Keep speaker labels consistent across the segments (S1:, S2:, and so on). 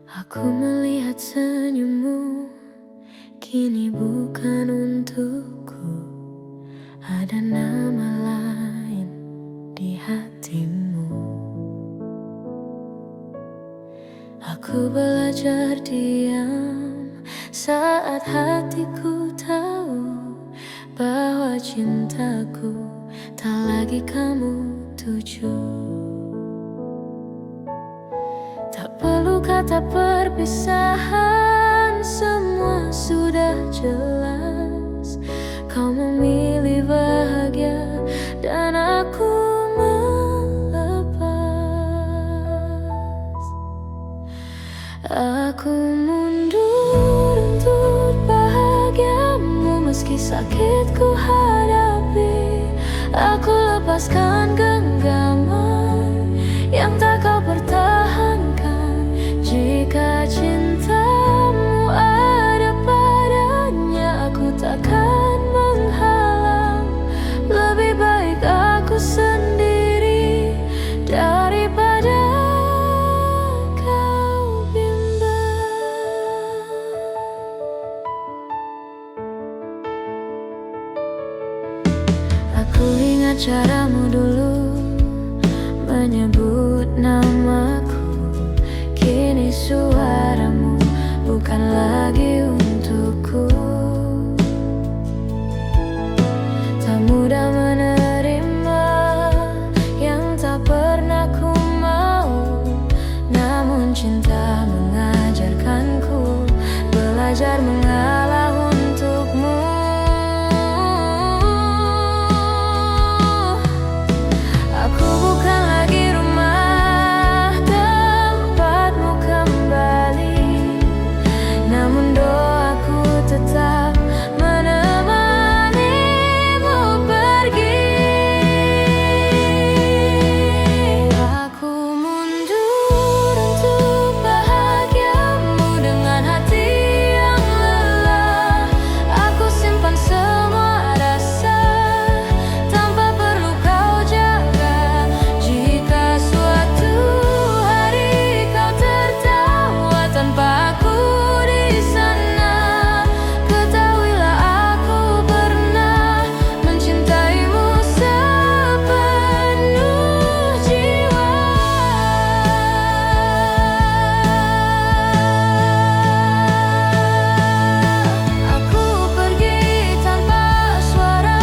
S1: Aku melihat senyummu, kini bukan untukku. Ada nama lain di hatimu. Aku belajar diam saat hatiku tahu bahwa cintaku tak lagi kamu tuju. Tak perlu kata perpisahan, semua sudah jelas. Kau memilih bahagia dan aku melepas. Aku mundur untuk bahagiamu, meski sakit ku hadapi. Aku lepaskan genggaman yang tak kau pertahankan. Jika cintamu ada padanya, aku takkan menghalang. Lebih baik aku sendiri daripada kau bimbang. Aku ingat caramu dulu menyebut namaku. Kini suaramu bukan lagi untukku. Tak mudah menerima yang tak pernah ku mau, namun cinta mengajarkanku belajar mengalah untukmu. Aku bukan lagi rumah tempatmu kembali, namun doaku tetap menemanimu pergi. Aku mundur untuk bahagiamu dengan hati yang lelah. Aku simpan semua rasa tanpa perlu kau jaga. Jika suatu hari kau tertawa tanpa aku di sana, ketahuilah aku pernah mencintaimu sepenuh jiwa. Aku pergi tanpa suara,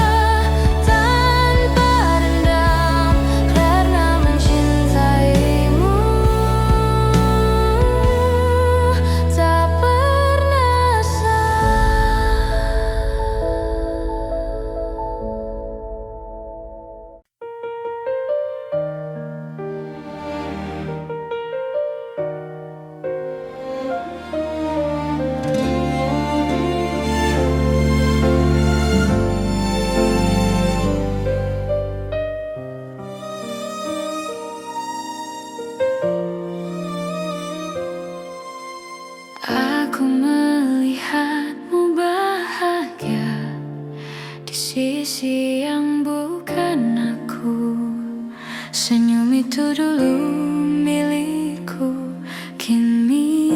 S1: tanpa dendam, karena mencintaimu tak pernah salah. Aku melihatmu bahagia di sisi yang bukan aku. Senyum itu dulu milikku, kini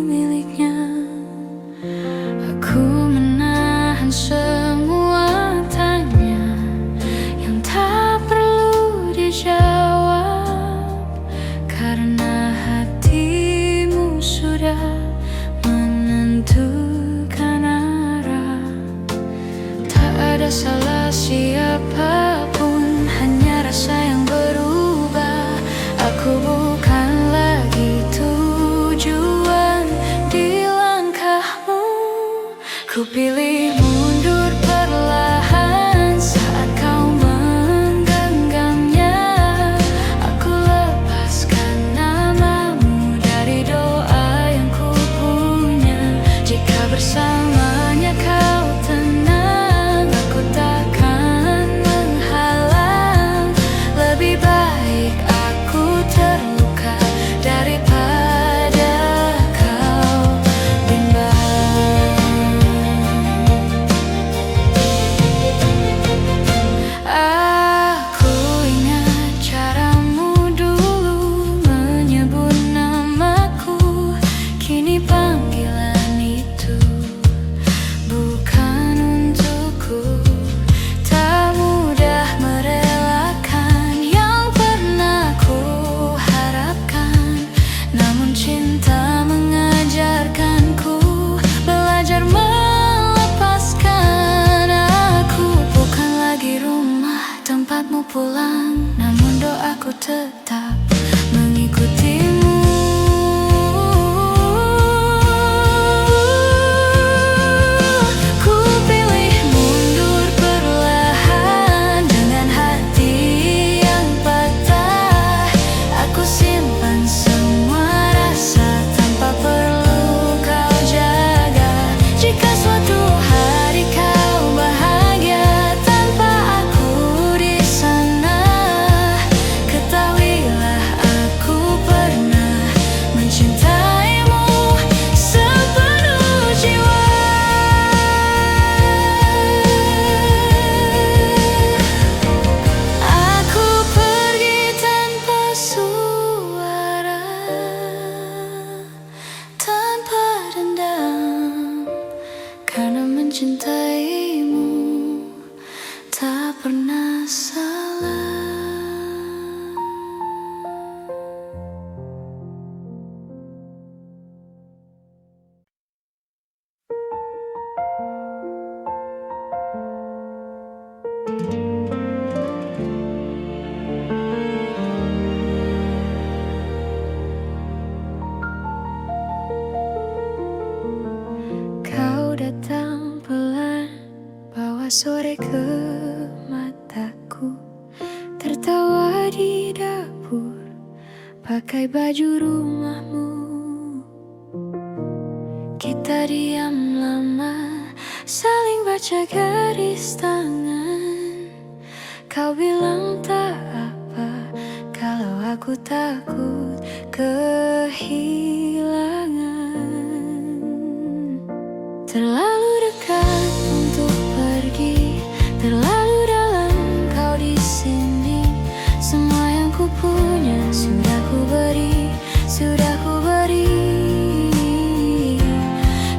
S1: miliknya. Aku menahan semua tanya yang tak perlu dijawab, karena hatimu sudah menentukan arah. Tak ada salah siapapun, hanya rasa yang berubah. Aku bukan tetap mengikutimu. Ku pilih mundur perlahan dengan hati yang patah. Aku simpan semua rasa tanpa perlu kau jaga. Jika suatu hari kau bahagia tanpa aku di sana, ketahuilah aku pernah mencintaimu sepenuh jiwa. Aku pergi tanpa suara, tanpa dendam, karena mencintaimu tak pernah salah. Kau datang pelan, bawa sore ke mataku, tertawa di dapur, pakai baju rumahmu. Kita diam lama, saling baca garis tangan. Kau bilang tak apa, kalau aku takut kehilangan. Terlalu dekat untuk pergi, terlalu dalam kau di sini. Semua yang ku punya sudah ku beri, sudah ku beri.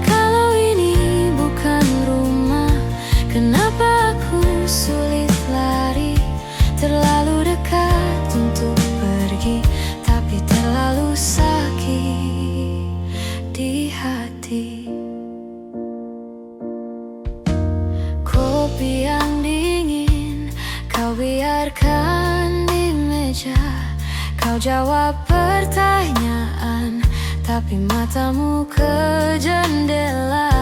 S1: Kalau ini bukan rumah, kenapa aku sulit lari? Terlalu dekat untuk pergi, tapi terlalu sakit di hati. Kopi yang dingin kau biarkan di meja. Kau jawab pertanyaan, tapi matamu ke jendela.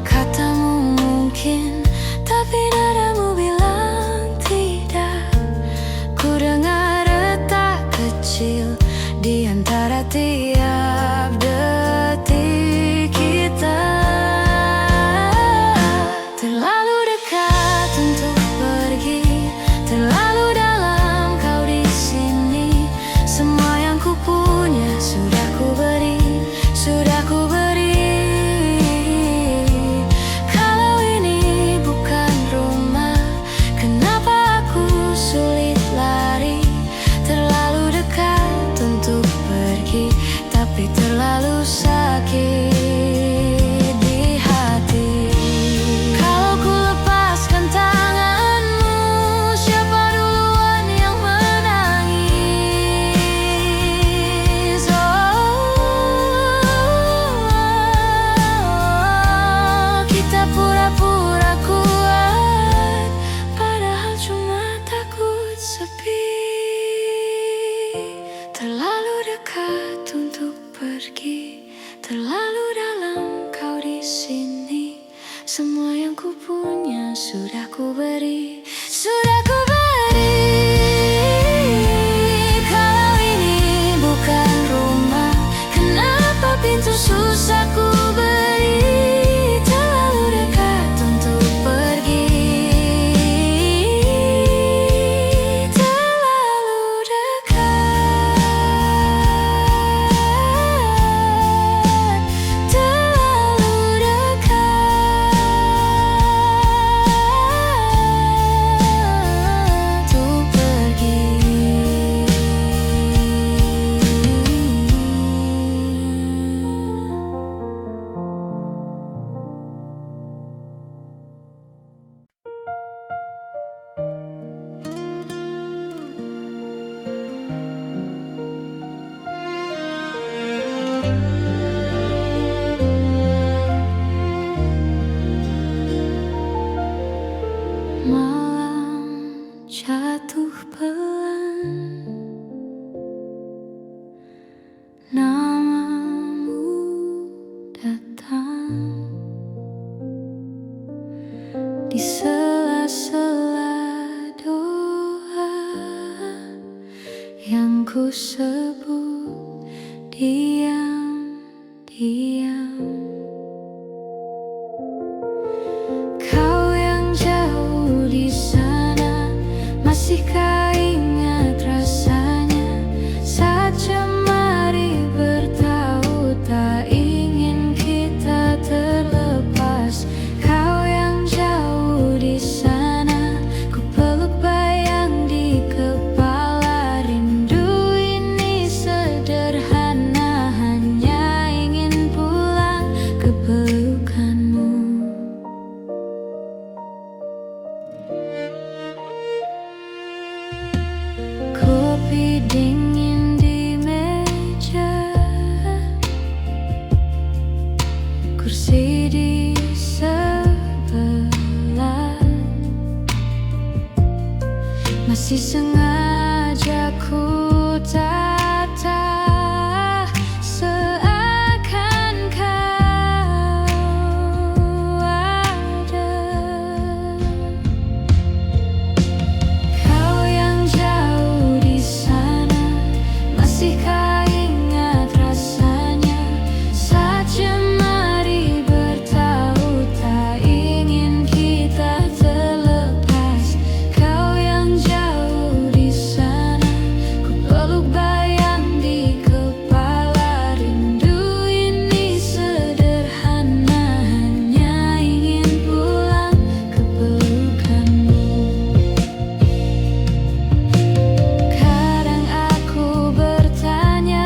S1: Katamu mungkin, tapi nadamu bilang tidak. Ku dengar retak kecil di antara tiap detik kita. Terlalu dekat untuk pergi, terlalu dalam kau di sini. Semua yang ku punya sudah ku beri, sudah ku beri. Kalau ini bukan rumah, kenapa aku sulit lari? Terlalu dekat untuk pergi, tapi terlalu sakit di hati. Kalau ku lepaskan tanganmu, siapa duluan yang menangis? Kita pura-pura kuat, padahal cuma takut sepi. Terlalu dekat untuk pergi, terlalu dalam kau di sini. Semua yang ku punya sudah ku beri, sudah ku beri. Kalau ini bukan rumah, kenapa pintu susah ku beri? Terlalu dekat untuk pergi, terlalu dekat, terlalu dekat. yang ku sebut diam-diam. Kau yang jauh di sana, masihkah ingat rasanya saat jemari bertaut tak ingin kita terlepas. Kau yang jauh di sana, ku peluk bayang di kepala. Rindu ini sederhana, hanya ingin pulang ke pelukanmu. Kopi dingin di meja, kursi di sebelah, masih sengaja ku tata seakan kau ada. Kau yang jauh di sana, masihkah ingat rasanya saat jemari bertaut tak ingin kita terlepas. Kau yang jauh di sana, ku peluk bayang di kepala. Rindu ini sederhana, hanya ingin pulang ke pelukanmu. Kadang aku bertanya,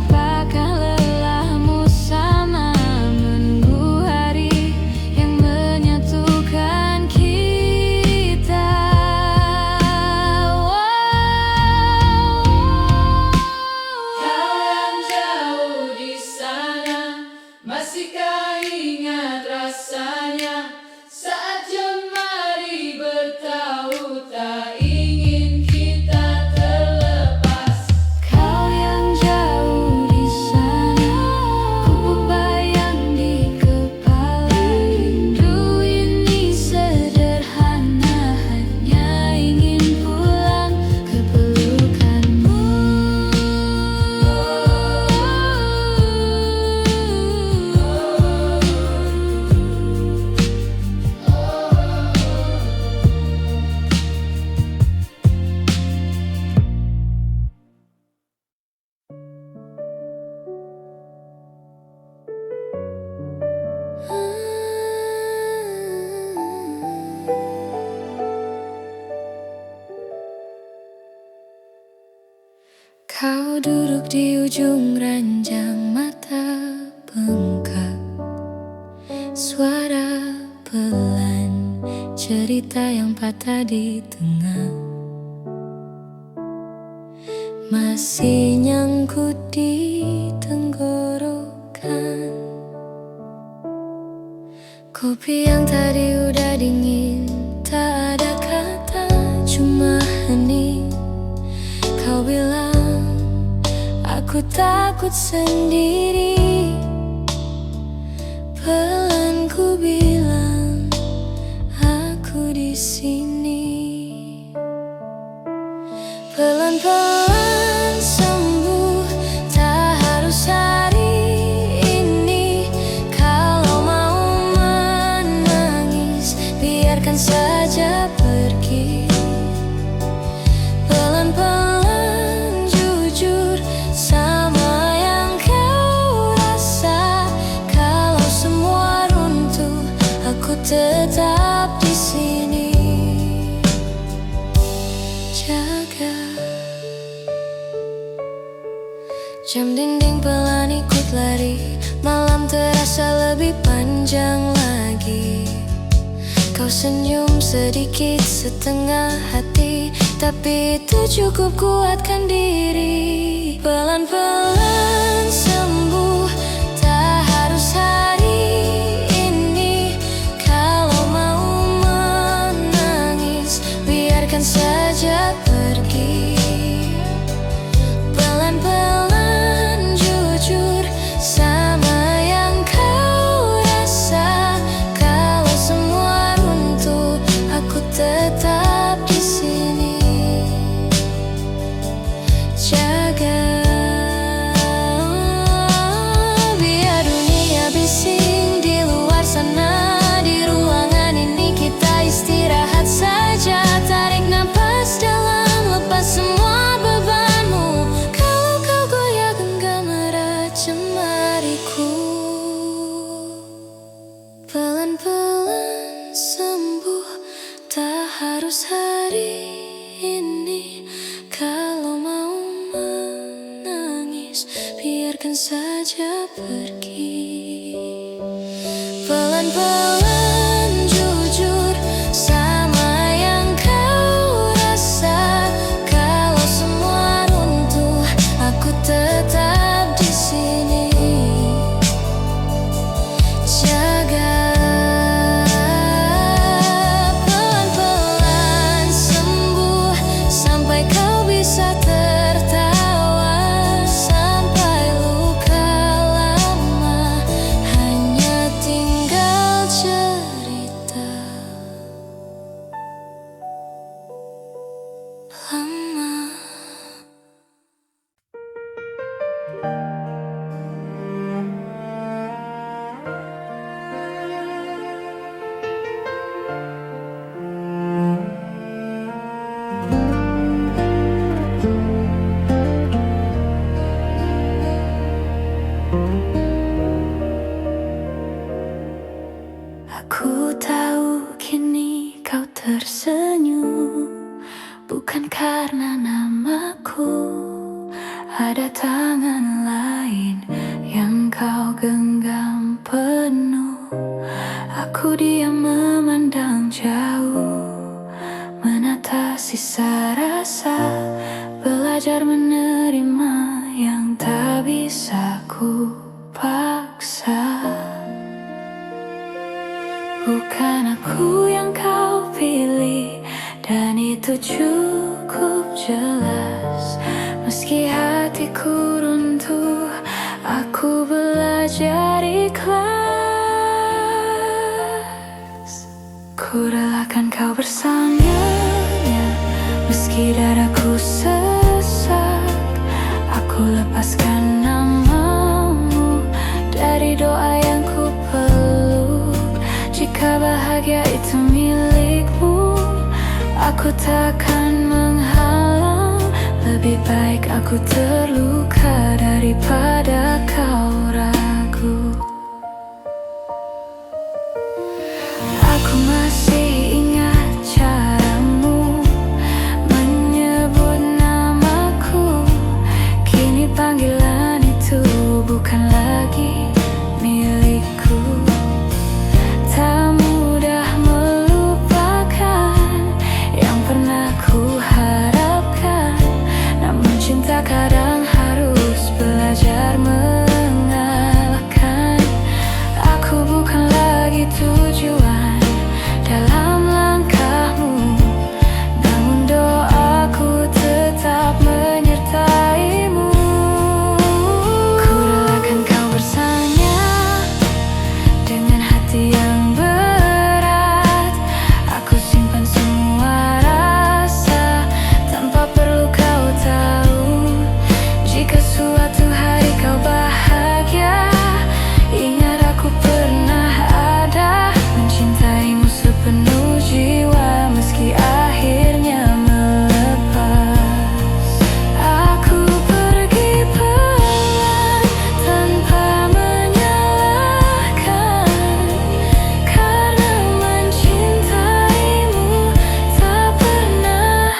S1: apakah lelahmu sama menunggu hari yang menyatukan kita. Kau yang jauh di sana, masihkah ingat rasanya saat jemari bertaut tak ingin kita terlepas. Kau yang jauh di sana, ku bayang di kepala. Rindu ini sederhana, hanya ingin pulang ke pelukanmu. Kau duduk di ujung ranjang, mata bengkak, suara pelan, cerita yang patah di tengah, masih nyangkut di tenggorokan. Kopi yang tadi udah dingin, tak ada kata, cuma hening. Kau bilang aku takut sendiri, pelan ku bilang aku di sini. Pelan-pelan sembuh, tak harus hari ini. Kalau mau menangis, biarkan saja pergi. Pelan-pelan jujur sama yang kau rasa. Kalau semua runtuh, aku tetap di sini. Jaga. Jam dinding pelan ikut lari, malam terasa lebih panjang lagi. Kau senyum sedikit setengah hati, tapi itu cukup kuatkan diri. Pelan-pelan sembuh, tak harus hari ini. Kalau mau menangis, biarkan saja pergi. Pelan-pelan jujur sama yang kau rasa. Kalau semua runtuh, aku tetap di sini. biarkan saja pergi. Pelan-pelan jujur sama yang kau rasa. Kalau semua runtuh, aku tetap di sini. Jaga pelan-pelan sembuh sampai kau bisa tertawa, sampai luka lama hanya tinggal cerita lama. Aku tahu kini kau tersenyum, bukan karena namaku. Ada tangan lain yang kau genggam penuh. Aku diam memandang jauh, menata sisa rasa, belajar menerima yang tak bisa ku paksa. Bukan aku yang kau pilih, dan itu cukup jelas. Meski hatiku runtuh, aku belajar ikhlas. Ku relakan kau bersamanya, meski dadaku sesak. Aku lepaskan namamu dari doa yang ku peluk. Jika bahagia itu milikmu, aku takkan menghalang. Lebih baik aku terluka daripada kau ragu. Aku masih ingat caramu menyebut namaku. Kini panggilan itu bukan lagi milikku. Tak mudah melupakan yang pernah ku harapkan, namun cinta kadang harus belajar mengalahkan. Aku bukan lagi tujuan dalam langkahmu, namun doaku tetap menyertaimu. Ku relakan kau bersanya dengan hati yang berat. Aku simpan semua rasa tanpa perlu kau tahu. Jika suatu hari kau bahagia, ingat aku pernah ada, mencintaimu sepenuh jiwa meski akhirnya melepas. Aku pergi pelan tanpa menyalahkan, karena mencintaimu tak pernah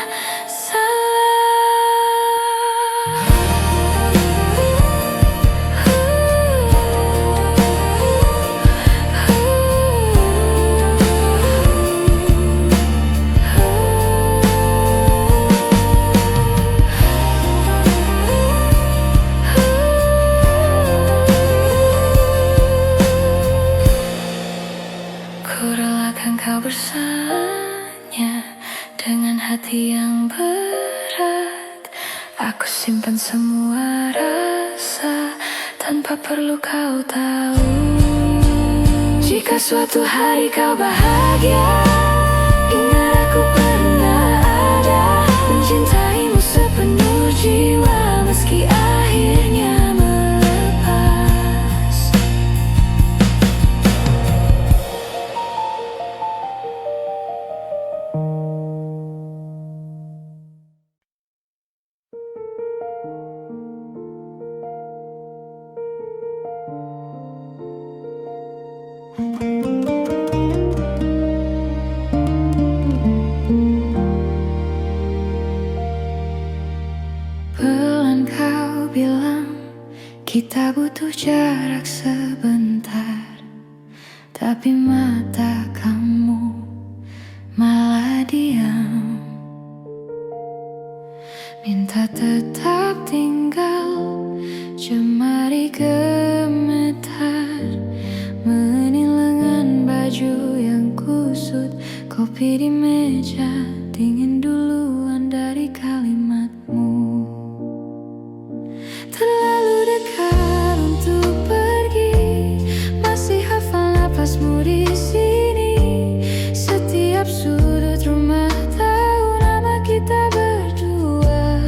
S1: Ku relakan kau bersanya dengan hati yang berat. Aku simpan semua rasa tanpa perlu kau tahu. Jika suatu hari kau bahagia, ingat aku pernah ada, mencintaimu sepenuh jiwa meski akhirnya melepas. Pelan kau bilang Kita butuh jarak sebentar, tapi mata kamu malah diam. Minta tetap tinggal, jemari gemetar, menil lengan baju yang kusut, kopi di meja dingin duluan dari kalimatmu. Terlalu dekat untuk pergi, masih hafal napasmu di sini. Setiap sudut rumah tahu nama kita berdua.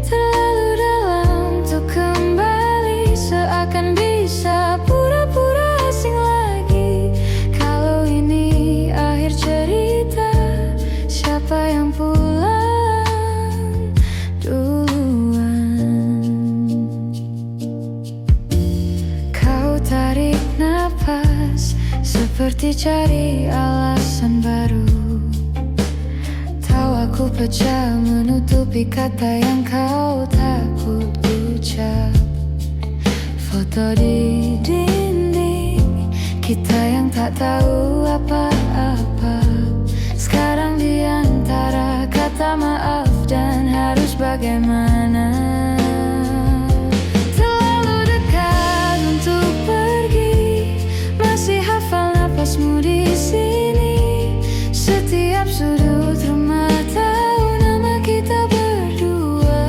S1: Terlalu dalam untuk kembali, seakan bisa pura-pura asing lagi. Kalau ini akhir cerita, siapa yang pulang duluan? Kau tarik napas seperti cari alasan baru. Tahu aku pecah menutupi kata yang kau takut ucap. Foto di dinding kita yang tak tahu apa-apa. Sekarang di antara kata maaf dan harus bagaimana. Terlalu dekat untuk pergi, masih hafal napasmu di sini. Setiap sudut rumah tahu nama kita berdua.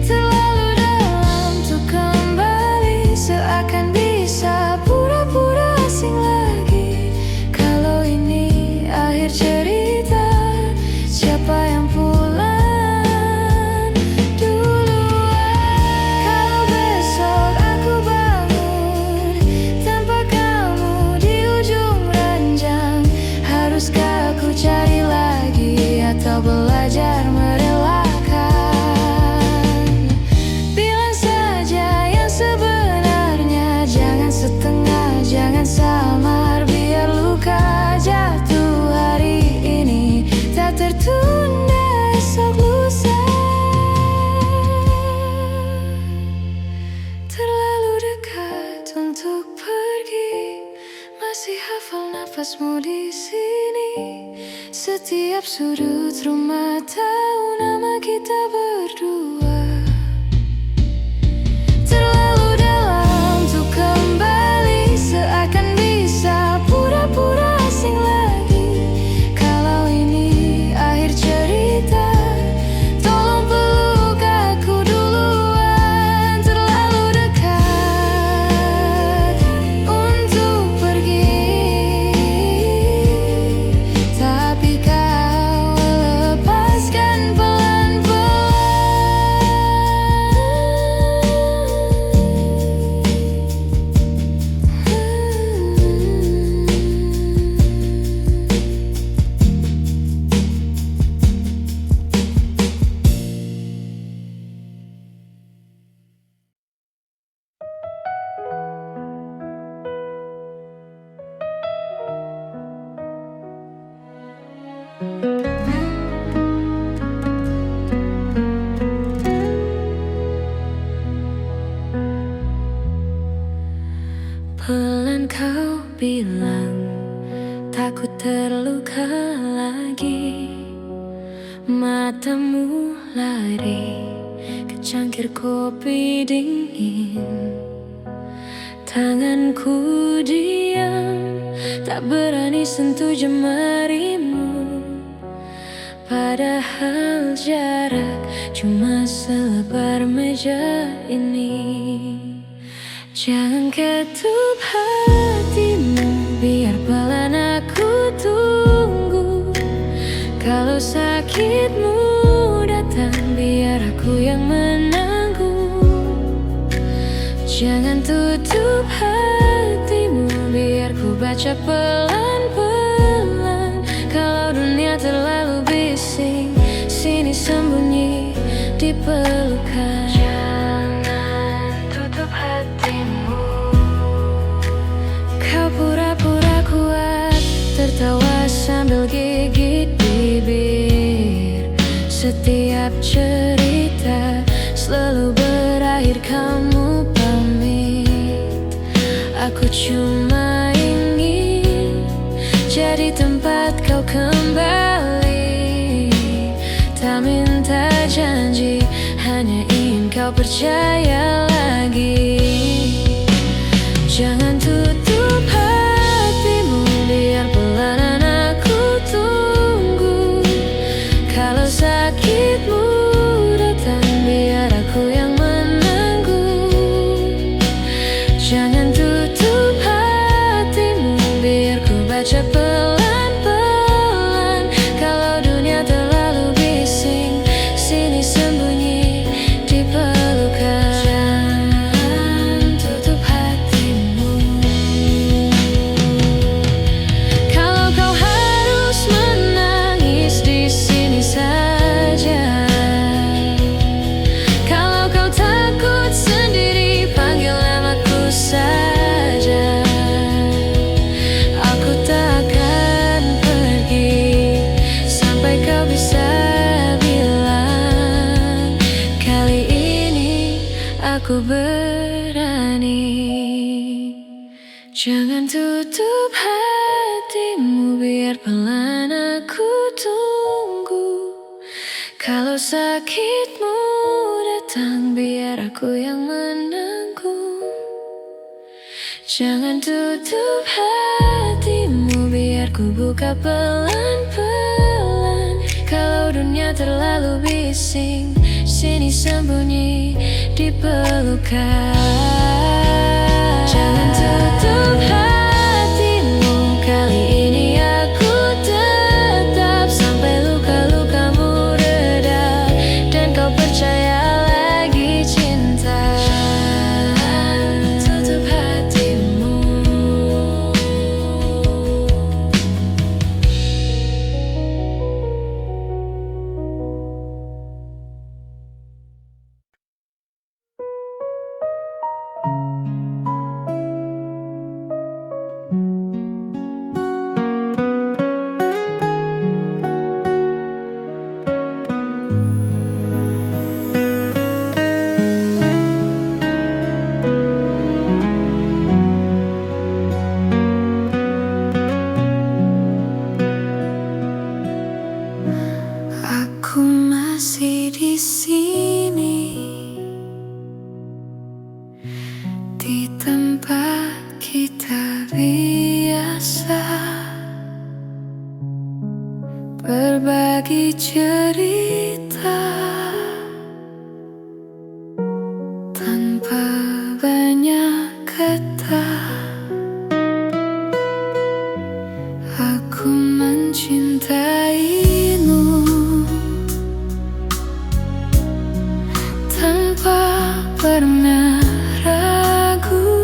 S1: Terlalu dalam untuk kembali, seakan bisa pura-pura asing lagi. Kalau ini akhir cerita, siapa yang pulang duluan? Kalau besok aku bangun tanpa kamu di ujung ranjang, haruskah aku cari lagi atau belajar merelakan? Bilang saja yang sebenarnya, jangan setengah, jangan samar. Biar luka jatuh hari ini tak tertunda esok lusa. Terlalu dekat untuk pergi, masih hafal napasmu di sini. Setiap sudut rumah tahu nama kita berdua. Terlalu dalam untuk kembali, seakan bisa pura-pura asing lagi. Kalau ini akhir cerita, tolong peluk aku duluan. Terlalu dekat untuk pergi, tapi kau lepaskan pelan kau bilang takut terluka lagi. Matamu lari ke cangkir kopi dingin. Tanganku diam, tak berani sentuh jemarimu. Padahal jarak cuma selebar meja ini. Jangan ketup hatimu, biar pelan aku tunggu. Kalau sakitmu datang, biar aku yang menanggung. Jangan tutup hatimu, biar ku baca pelan-pelan. Kalau dunia terlalu bising, sini sembunyi di pelukan. Jangan tutup hatimu. Kau pura-pura kuat, tertawa sambil gigit bibir. Setiap cerita selalu berakhir kamu pamit. Aku cuma ingin jadi tempat kau kembali. Tak minta janji, hanya ingin kau percaya lagi. Jangan tutup hatimu, biar pelan aku tunggu. Kalau sakitmu datang, biar aku yang menanggung. Jangan tutup hatimu, biar ku baca pelan-pelan. Kalau dunia terlalu bising, sini sembunyi di pelukan. Jangan tutup hatimu. Kalau kau harus menangis, di sini saja. Kalau kau takut sendiri, panggil namaku saja. Aku tak akan pergi sampai kau bisa bilang, kali ini aku berani. Jangan tutup hatimu, biar pelan aku tunggu. Kalau sakitmu datang, biar aku yang menanggung. Jangan tutup hatimu, biar ku buka pelan-pelan. Kalau dunia terlalu bising, sini sembunyi di pelukan. Jangan tutup hatimu, kali ini aku tetap sampai luka-lukamu reda dan kau percaya lagi cinta. Jangan tutup hatimu. Aku masih di sini, di tempat kita biasa berbagi cerita tanpa banyak kata. Aku mencintaimu tanpa pernah ragu.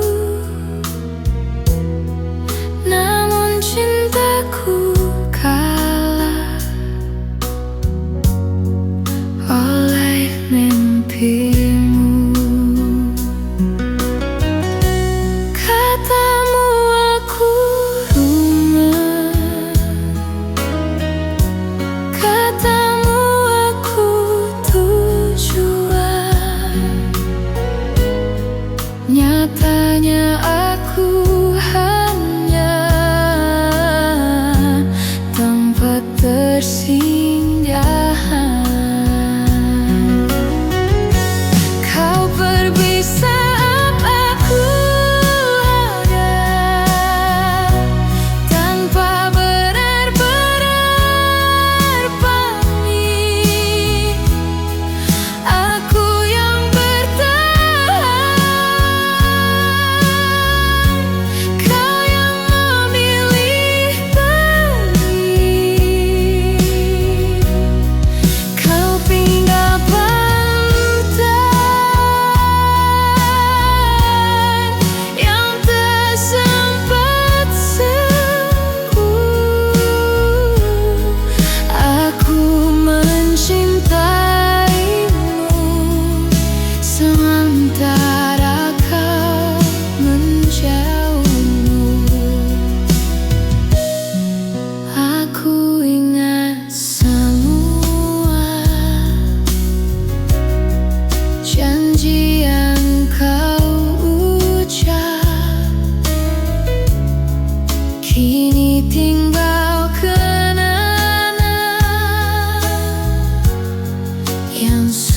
S1: Namun cintaku kalah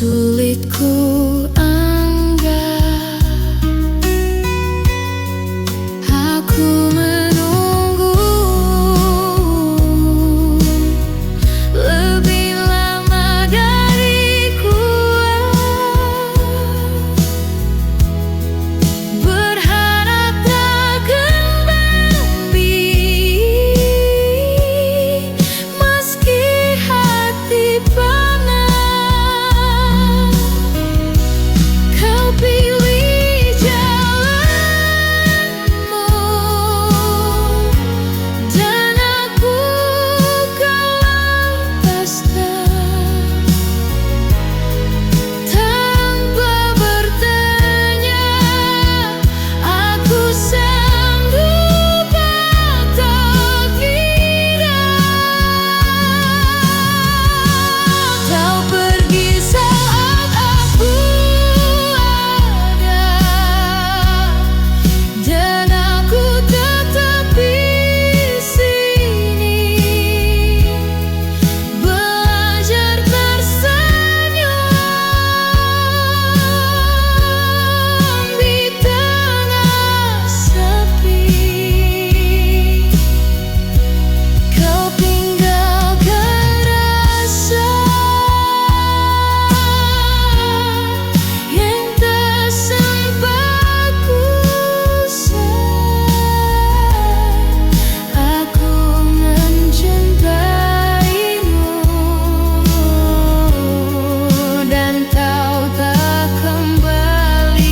S1: sulit ku anggap. Aku menunggu lebih lama dari kuat, berharap tak kembali meski hati panas. Kau pilih jalanmu dan aku kau lepaskan tanpa bertanya. Aku sanggup atau tidak. Kau pergi saat aku ada, dan aku tetap di sini, belajar tersenyum di tengah sepi. Kau tinggalkan rasa yang tak sempat ku sayang. Aku mencintaimu dan tahu tak kembali.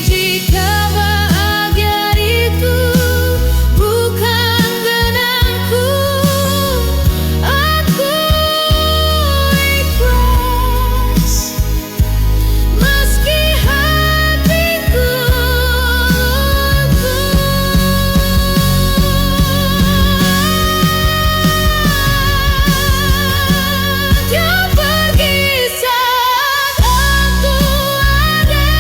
S1: Jika bahagia itu bukan benangku, aku ikhlas meski hatiku luntur. Dia pergi saat aku ada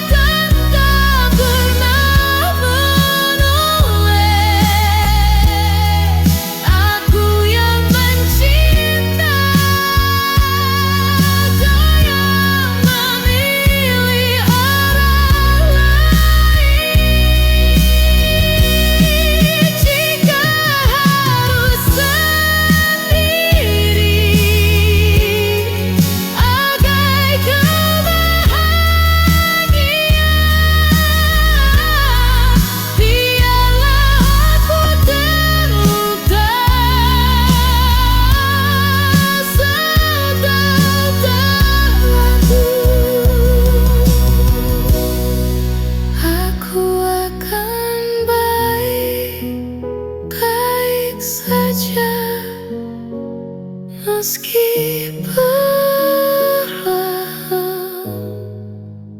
S1: dan tak pernah menoleh. Aku yang mencinta, kau yang memilih orang lain. Jika harus sendiri, agai kau bahagia, biarlah aku terluka sedang terlalu. Aku akan baik-baik saja meski perlahan,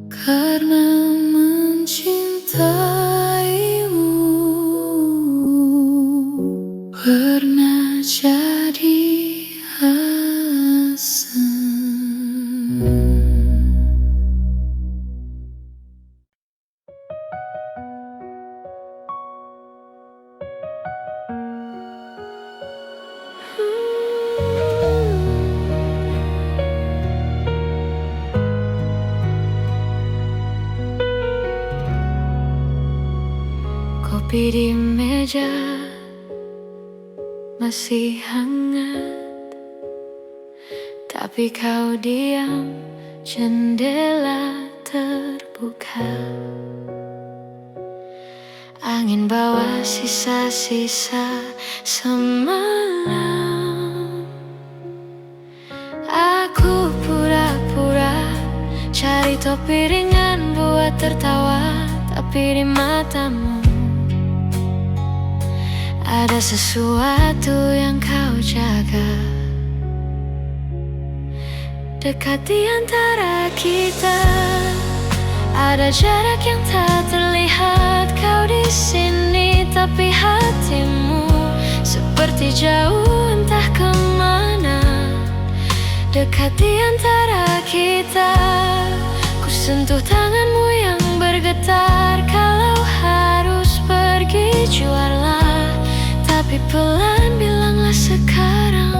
S1: karena mencintaimu pernah jadi alasan. Kopi di meja masih hangat, tapi kau diam, jendela terbuka. Angin bawa sisa-sisa semalam. Aku pura-pura cari topi ringan buat tertawa, tapi di matamu ada sesuatu yang kau jaga. Dekat di antara kita ada jarak yang tak terlihat. Kau di sini tapi hatimu seperti jauh entah kemana. Dekat di antara kita, ku sentuh tanganmu yang bergetar. Kalau harus pergi juarlah, tapi Tapi pelan bilanglah sekarang.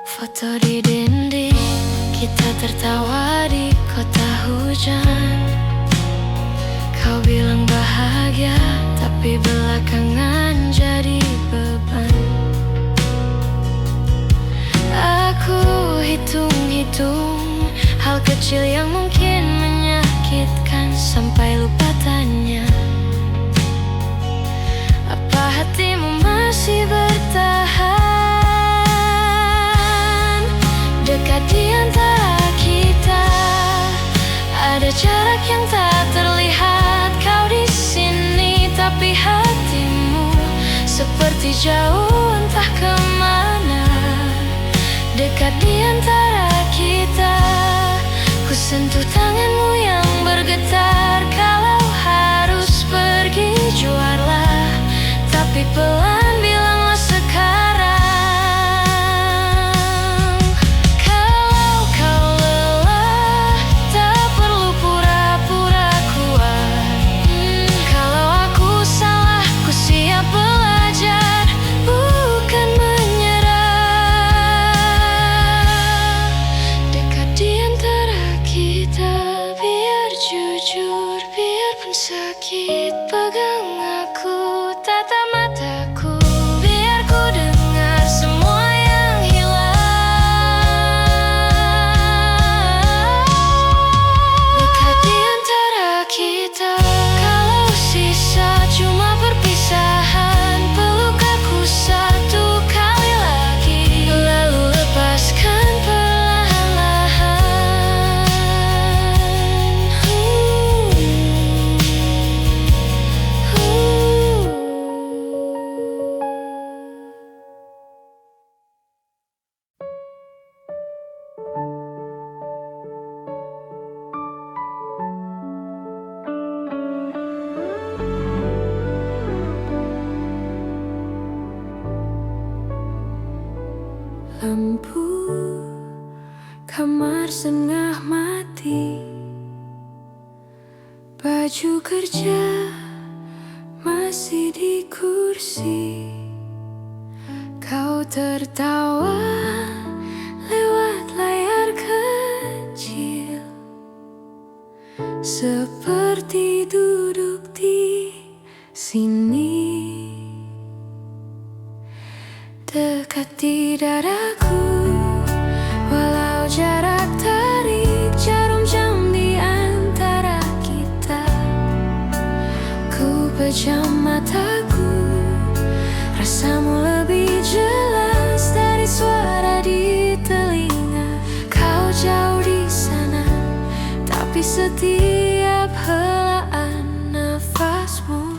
S1: Foto di dinding, kita tertawa di kota hujan. Kau bilang bahagia, tapi belakangan jadi beban. Aku hitung-hitung hal kecil yang mungkin menyakitkan, sampai lupa tanya, apa hatimu masih bertahan? Dekat di antara kita ada jarak yang tak terlihat. Kau di sini, tapi hatimu seperti jauh entah kemana. Dekat di antara kita, ku sentuh tanganmu yang bergetar. Kalau harus pergi, juarlah, tapi pelan bilanglah sekarang. Kalau kau lelah, tak perlu pura-pura kuat. Kalau aku salah, ku siap belajar, bukan menyerah. Dekat di antara kita, biar jujur, biarpun sakit, pegang aku, tatap mataku, biar ku dengar semua yang hilang. Dekat di antara kita, kalau sisa cuma perpisahan, peluk aku satu kali lagi, lalu lepaskan perlahan-lahan. Lampu kamar setengah mati, baju kerja masih di kursi. Kau tertawa lewat layar kecil, seperti duduk di sini. Dekat di dadaku, walau jarak tarik jarum jam di antara kita. Ku pejam mataku, rasamu lebih jelas dari suara di telinga. Kau jauh di sana, tapi setiap helaan nafasmu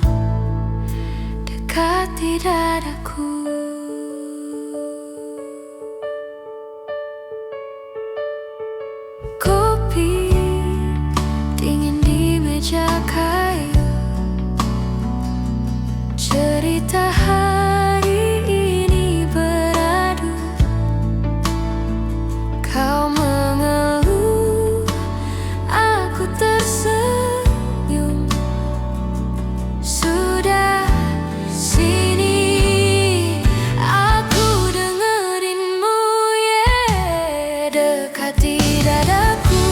S1: dekat di dadaku. Kopi dingin di meja kayu, cerita hari ini beradu. Kau mengeluh, aku tersenyum. Sudah sini, aku dengerinmu, yeah. Dekat di dadaku,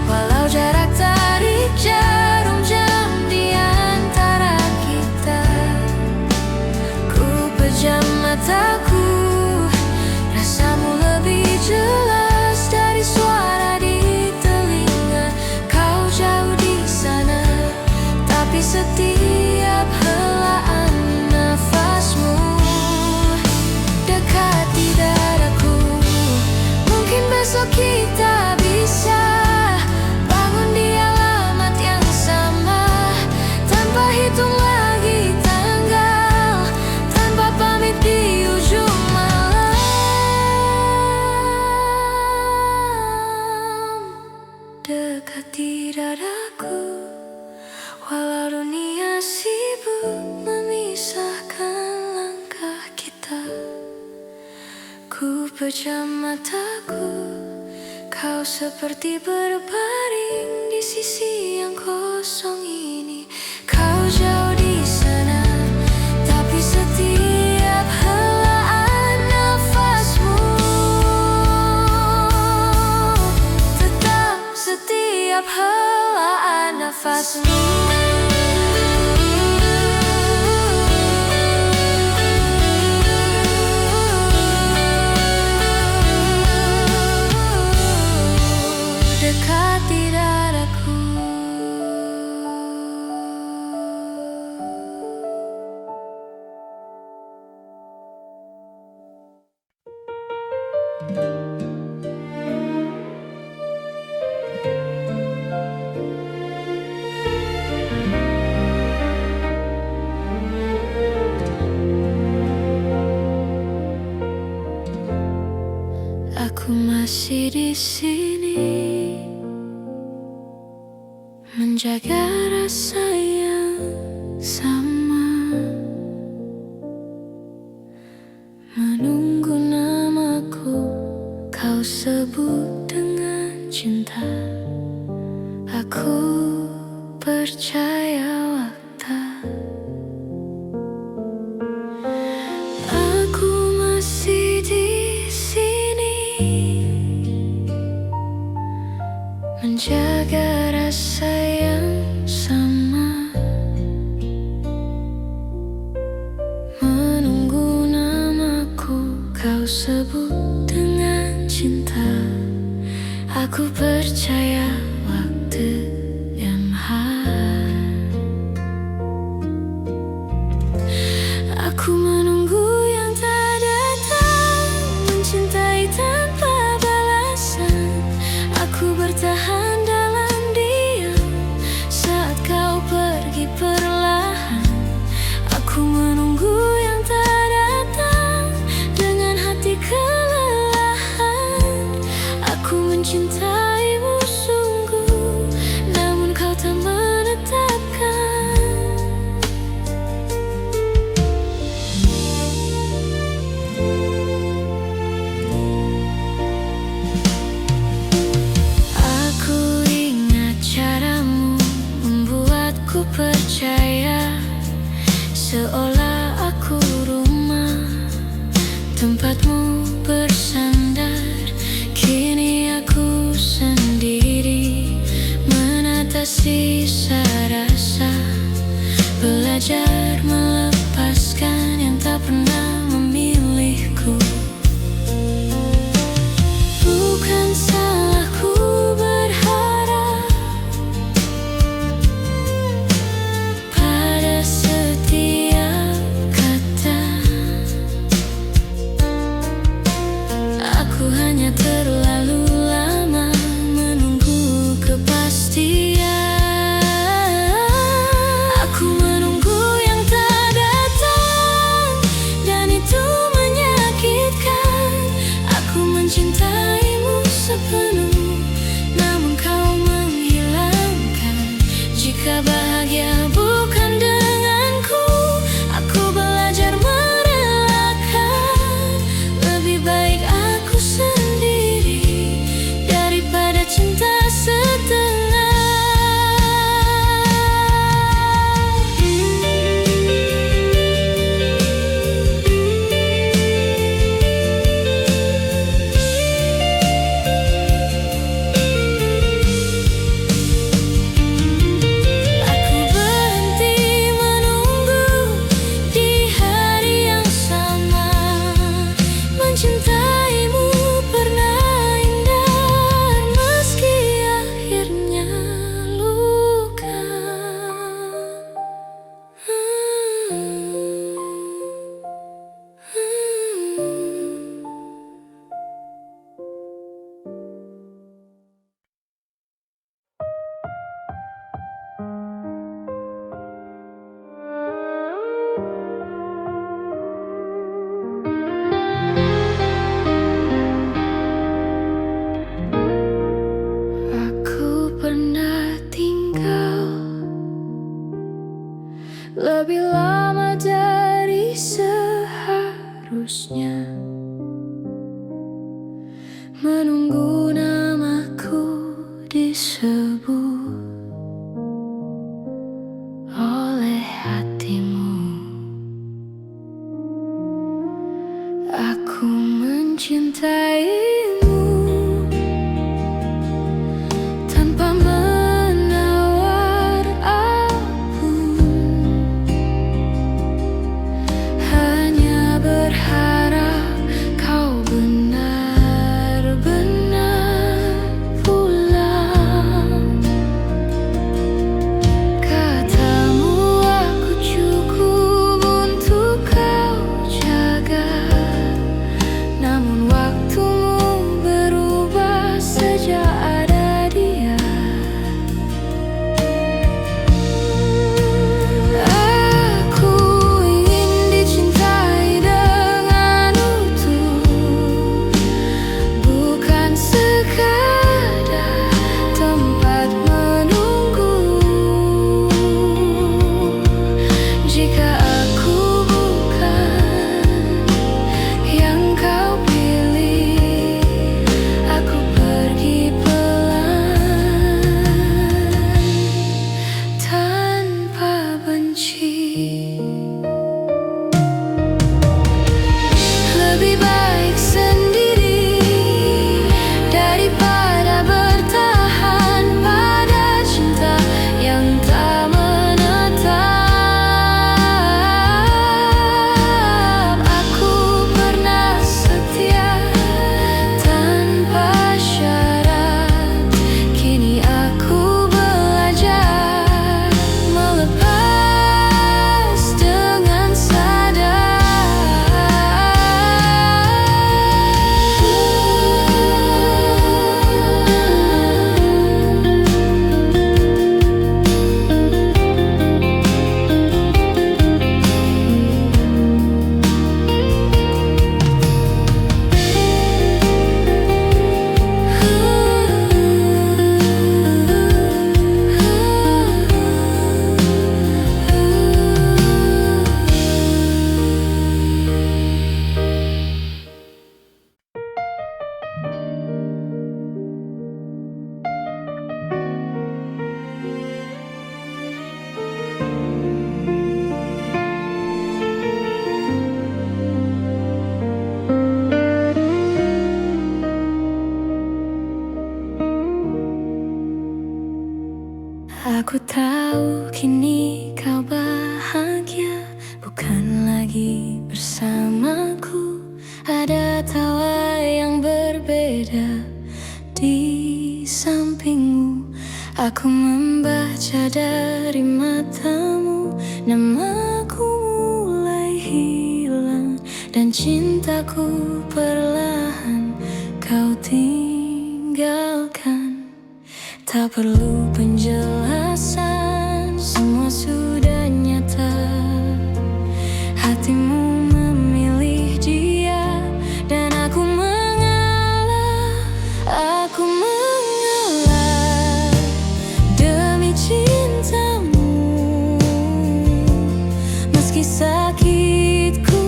S1: walau jarak tarik jarum jam di antara kita. Ku pejam mataku, rasamu lebih jelas dari suara di telinga. Kau jauh di sana, tapi setiap helaan nafasmu dekat di dadaku. Mungkin besok kita bisa bangun di alamat yang sama, tanpa hitung lagi tanggal, tanpa pamit di ujung malam. Dekat di dadaku, walau dunia sibuk memisahkan langkah kita. Ku pejam mataku, kau seperti berbaring di sisi yang kosong ini. nafasmu. Dekati dadaku. Aku masih di sini, menjaga rasa yang sama, menunggu namaku kau sebut dengan cinta. Aku percaya waktu. Aku masih di sini, menjaga rasa yang sama, menunggu namaku kau sebut dengan cinta. Aku percaya waktu yang aku menunggu yang tak datang, mencintai tanpa balasan. Aku bertahan dalam diam saat kau pergi perlahan. Aku menunggu yang tak datang dengan hati kelelahan. Aku mencintaimu sungguh, namun kau tak menetapkan. Aku ingat caramu membuatku percaya, seolah aku rumah tempatmu bersandar. Kini aku sendiri menata sisa rasa, belajar melepaskan yang tak pernah memilihku. Bukan salahku berharap pada setiap kata. Aku hanya terlalu lama menunggu kepastian. Aku menunggu yang tak datang dan Aku tahu kini kau bahagia, bukan lagi bersamaku. Ada tawa yang berbeda di sampingmu. Aku membaca dari matamu, namaku mulai hilang, dan cintaku perlahan kau tinggalkan. Tak perlu penjelasan, semua sudah nyata. Hatimu memilih dia, dan aku mengalah. Aku mengalah demi cintamu, meski sakit ku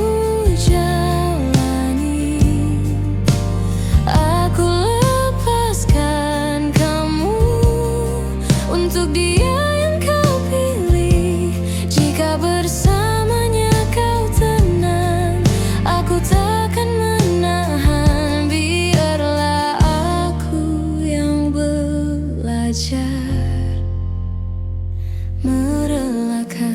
S1: jalani. Aku lepaskan kamu untuk dia yang kau pilih. Jika bersamanya kau tenang, aku takkan menahan. Biarlah aku yang belajar merelakan.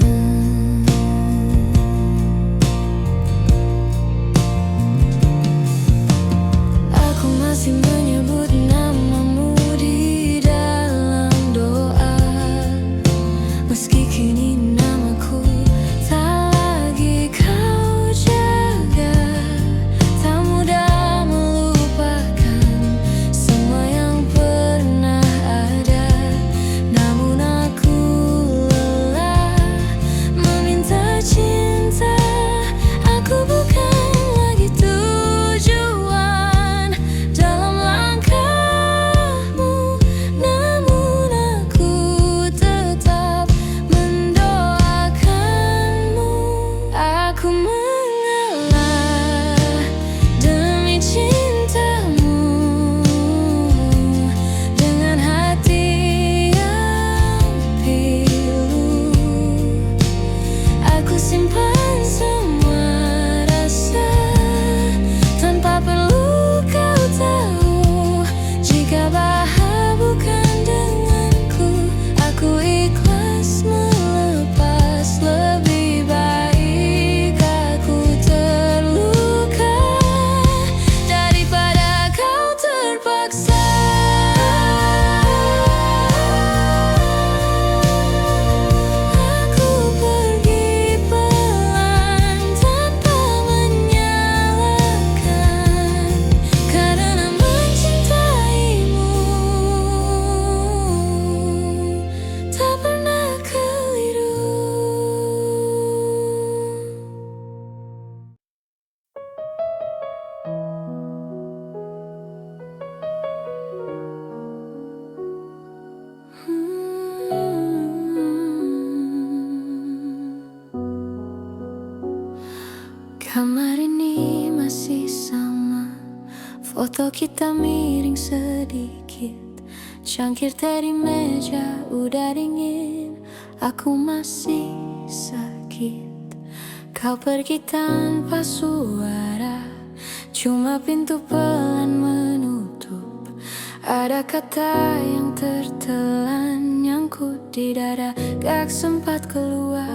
S1: Aku masih menyebut namamu di dalam doa, meski kini namaku tak lagi kau jaga. Tak mudah melupakan semua yang pernah ada, namun aku lelah meminta cinta. Aku bukan lagi tujuan dalam langkahmu, namun aku tetap mendoakanmu. Aku mengalah demi cintamu, dengan hati yang pilu. Aku simpan semua rasa tanpa perlu kau tahu. Jika bahar bukan denganku, aku ikhlas melepas. Lebih baik aku terluka daripada kau terpaksa. Aku pergi pelan tanpa menyalahkan, karena mencintaimu tak pernah keliru. Kamar ini masih sama, foto kita miring sedikit. Cangkir teh di meja udah dingin, aku masih sakit. Kau pergi tanpa suara, cuma pintu pelan menutup. Ada kata yang tertelan nyangkut di dada, gak sempat keluar.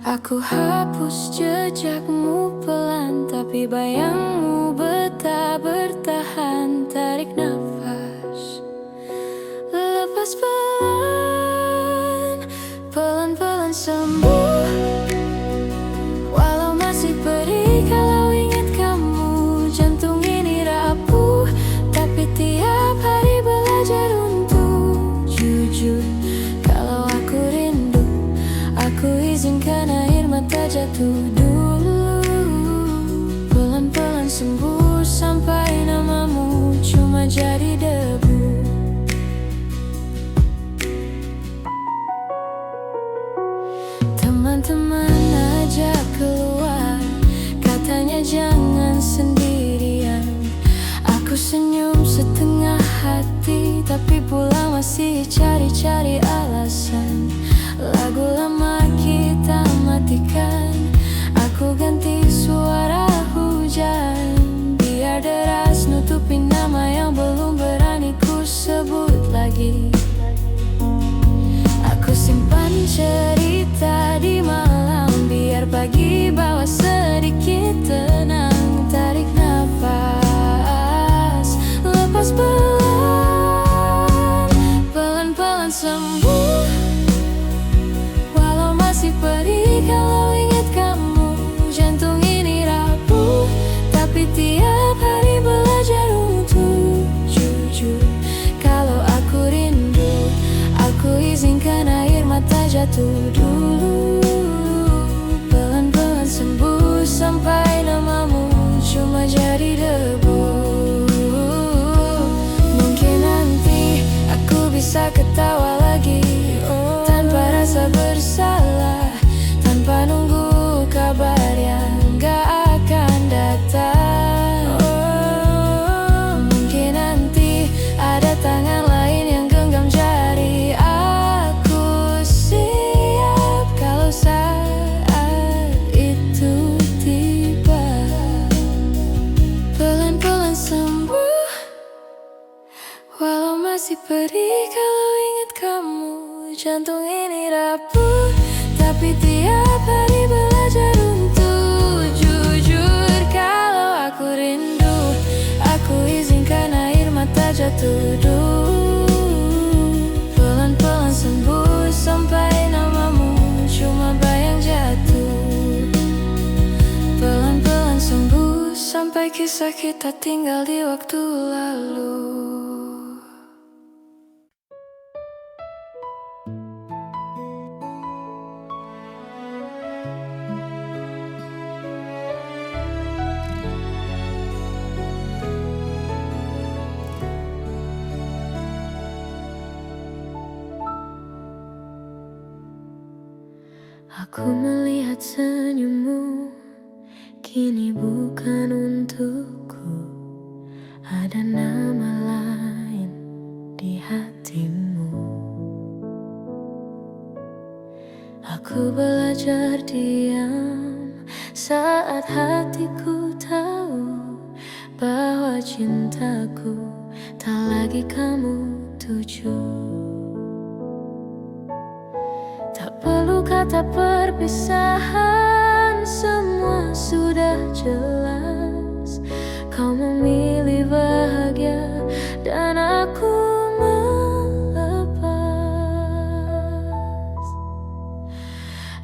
S1: Aku hapus jejakmu pelan, tapi bayangmu betah bertahan. Tarik nafas, lepas pelan, pelan-pelan sembuh. Walau masih perih kalau ingat kamu, jantung ini rapuh, tapi tiap hari belajar untuk jujur. Kalau aku rindu, aku izinkan air mata jatuh dulu. Pelan-pelan sembuh sampai namamu cuma jadi debu. Teman-teman ajak keluar, katanya jangan sendirian. Aku senyum setengah hati, tapi pulang masih cari-cari alasan. Lagu lama kita matikan, aku ganti suara hujan. Biar deras nutupi nama yang belum berani ku sebut lagi. sembuh, walau masih perih. Kalau ingat kamu, jantung ini rapuh. Tapi tiap hari belajar untuk jujur. Kalau aku rindu, aku izinkan air mata jatuh dulu. Pelan-pelan sembuh sampai namamu cuma jadi debu. Mungkin nanti aku bisa ketawa lagi, tanpa rasa bersalah, tanpa nunggu kabar yang gak akan datang. Mungkin nanti ada tangan lain yang genggam jari. Aku siap kalau saat itu tiba. Pelan-pelan sembuh, walau masih perih. Kalau ingat kamu, jantung ini rapuh. Tapi tiap hari belajar untuk jujur. Kalau aku rindu, aku izinkan air mata jatuh dulu. Pelan-pelan sembuh sampai namamu cuma bayang jatuh. Pelan-pelan sembuh sampai kisah kita tinggal di waktu lalu. Aku melihat senyummu, kini bukan untukku. Ada nama lain di hatimu. Aku belajar diam saat hatiku tahu bahwa cintaku tak lagi kamu tuju. Tak perlu kata perpisahan, semua sudah jelas. Kau memilih bahagia dan aku melepas.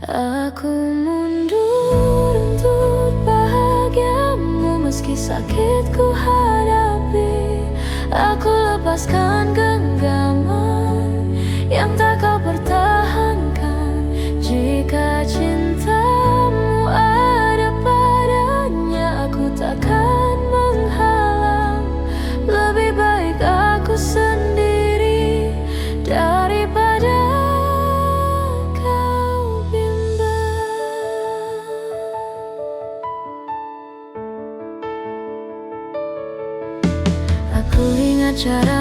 S1: Aku mundur untuk bahagiamu, meski sakit ku hadapi. Aku lepaskan genggaman yang tak kau pertahankan. Jika cintamu ada padanya, aku takkan menghalang. Lebih baik aku sendiri daripada kau bimbang. Aku ingat cara